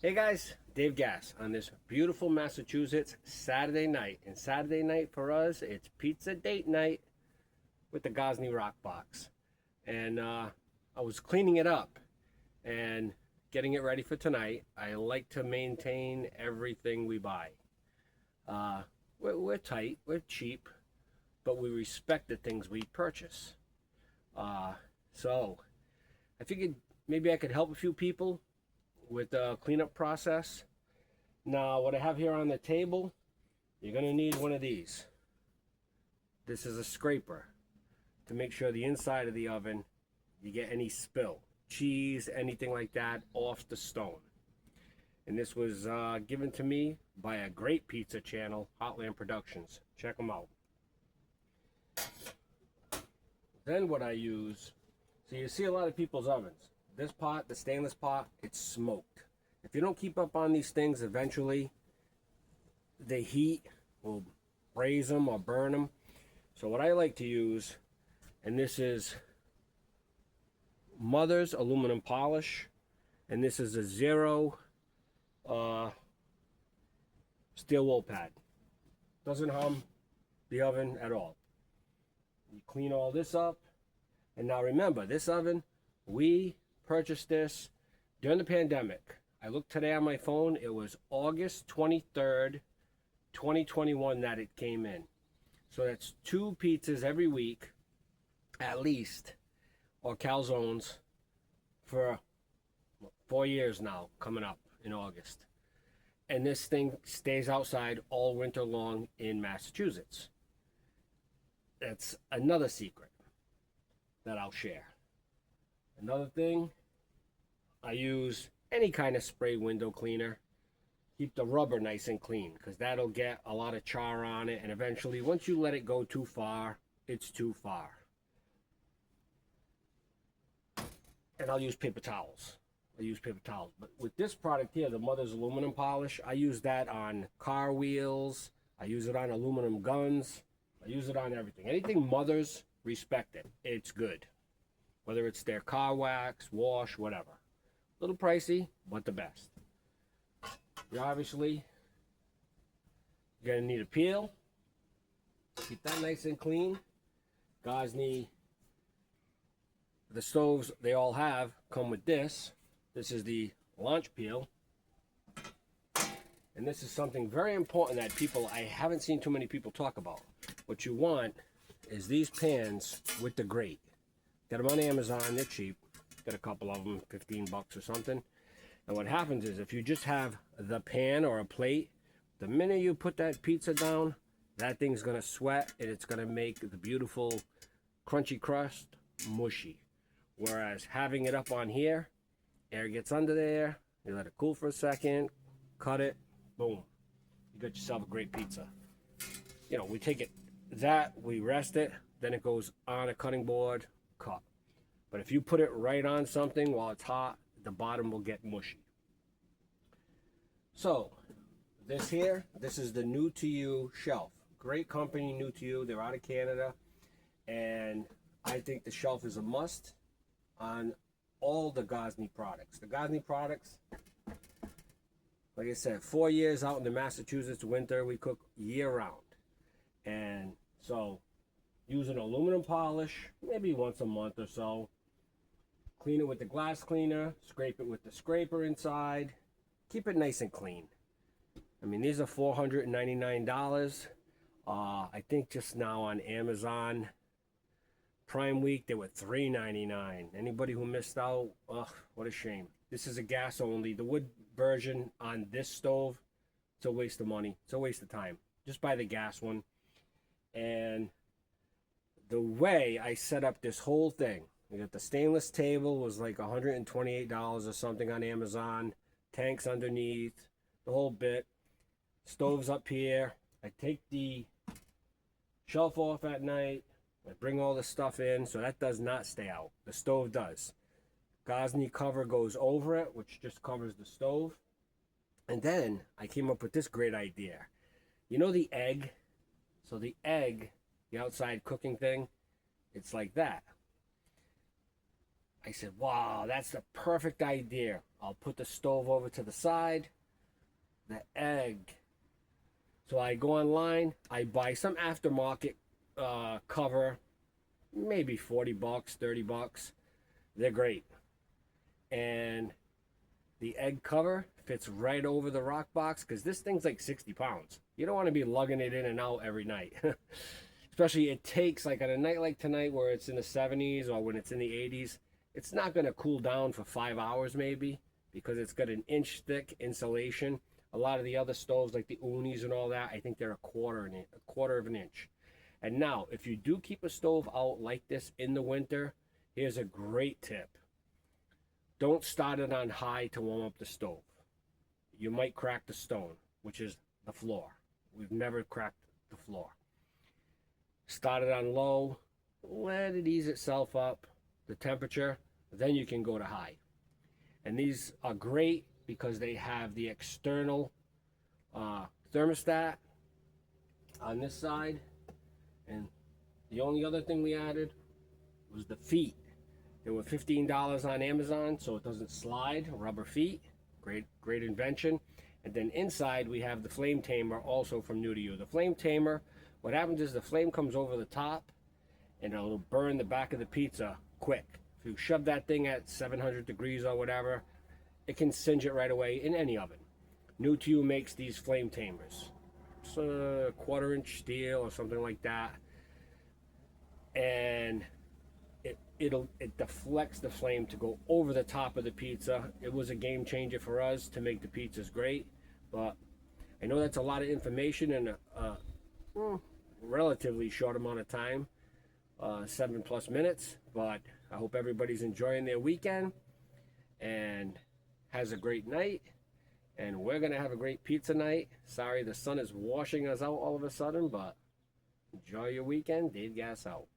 Hey guys, Dave Gass on this beautiful Massachusetts Saturday night. And Saturday night for us, it's pizza date night with the Gozney Roccbox. And I was cleaning it up and getting it ready for tonight. I like to maintain everything we buy. We're tight, we're cheap, but we respect the things we purchase. So I figured maybe I could help a few people with the cleanup process. Now, what I have here on the table, you're going to need one of these. This is a scraper to make sure the inside of the oven, you get any spill, cheese, anything like that, off the stone. And this was given to me by a great pizza channel, Heartland Productions. Check them out. Then what I use, so you see a lot of people's ovens. This pot, the stainless pot, it's smoked. If you don't keep up on these things, eventually the heat will braise them or burn them. So what I like to use, and this is Mother's aluminum polish, and this is a zero steel wool pad. Doesn't harm the oven at all. You clean all this up, and now remember, this oven, we purchased this during the pandemic. I looked today on my phone, it was August 23rd, 2021 that it came in. So that's 2 pizzas every week, at least, or calzones, for 4 years now, coming up in August. And this thing stays outside all winter long in Massachusetts. That's another secret that I'll share. Another thing, I use any kind of spray window cleaner. Keep the rubber nice and clean, because that'll get a lot of char on it, and eventually once you let it go too far, it's too far. And I'll use paper towels. But with this product here, the Mother's aluminum polish, I use that on car wheels, I use it on aluminum guns, I use it on everything. Anything Mother's, respect it. It's good. Whether it's their car wax, wash, whatever. A little pricey, but the best. You're obviously going to need a peel. Keep that nice and clean. Gozney, the stoves they all have come with this. This is the launch peel. And this is something very important that I haven't seen too many people talk about. What you want is these pans with the grate. Get them on Amazon, they're cheap. Get a couple of them, 15 bucks or something. And what happens is, if you just have the pan or a plate, the minute you put that pizza down, that thing's gonna sweat, and it's gonna make the beautiful crunchy crust mushy. Whereas having it up on here, air gets under there, you let it cool for a second, cut it, boom. You got yourself a great pizza. You know, we take it, we rest it, then it goes on a cutting board, cut. But if you put it right on something while it's hot, the bottom will get mushy. So this here, this is the New to You shelf. Great company, New to You. They're out of Canada, and I think the shelf is a must on all the Gozney products. The Gozney products, like I said, 4 years out in the Massachusetts winter, we cook year round. And so use an aluminum polish, maybe once a month or so. Clean it with the glass cleaner, scrape it with the scraper inside. Keep it nice and clean. I mean, these are $499. I think just now on Amazon Prime Week, they were $3.99. Anybody who missed out, ugh, what a shame. This is a gas only. The wood version on this stove, it's a waste of money. It's a waste of time. Just buy the gas one. And the way I set up this whole thing, I got the stainless table, was like $128 or something on Amazon. Tanks underneath, the whole bit. Stoves up here. I take the shelf off at night. I bring all the stuff in, so that does not stay out. The stove does. Gozney cover goes over it, which just covers the stove. And then I came up with this great idea. You know the egg? So the egg, the outside cooking thing, it's like that. I said, wow, that's the perfect idea. I'll put the stove over to the side. The egg. So I go online, I buy some aftermarket cover, maybe 40 bucks, 30 bucks. They're great. And the egg cover fits right over the Roccbox because this thing's like 60 pounds. You don't want to be lugging it in and out every night. Especially it takes, like on a night like tonight where it's in the 70s or when it's in the 80s, it's not going to cool down for 5 hours maybe because it's got an inch thick insulation. A lot of the other stoves like the Unis and all that, I think they're a quarter of an inch. And now, if you do keep a stove out like this in the winter, here's a great tip. Don't start it on high to warm up the stove. You might crack the stone, which is the floor. We've never cracked the floor. Start it on low, let it ease itself up, the temperature, then you can go to high. And these are great because they have the external thermostat on this side. And the only other thing we added was the feet. They were $15 on Amazon, so it doesn't slide, rubber feet. Great invention. And then inside we have the flame tamer, also from New to You. The flame tamer, what happens is the flame comes over the top and it'll burn the back of the pizza quick. If you shove that thing at 700 degrees or whatever, it can singe it right away in any oven. New to You makes these flame tamers. It's a 1/4-inch steel or something like that. And it deflects the flame to go over the top of the pizza. It was a game changer for us to make the pizzas great. But I know that's a lot of information in a relatively short amount of time, 7+ minutes. But I hope everybody's enjoying their weekend and has a great night. And we're going to have a great pizza night. Sorry the sun is washing us out all of a sudden, but enjoy your weekend. Dave Gas out.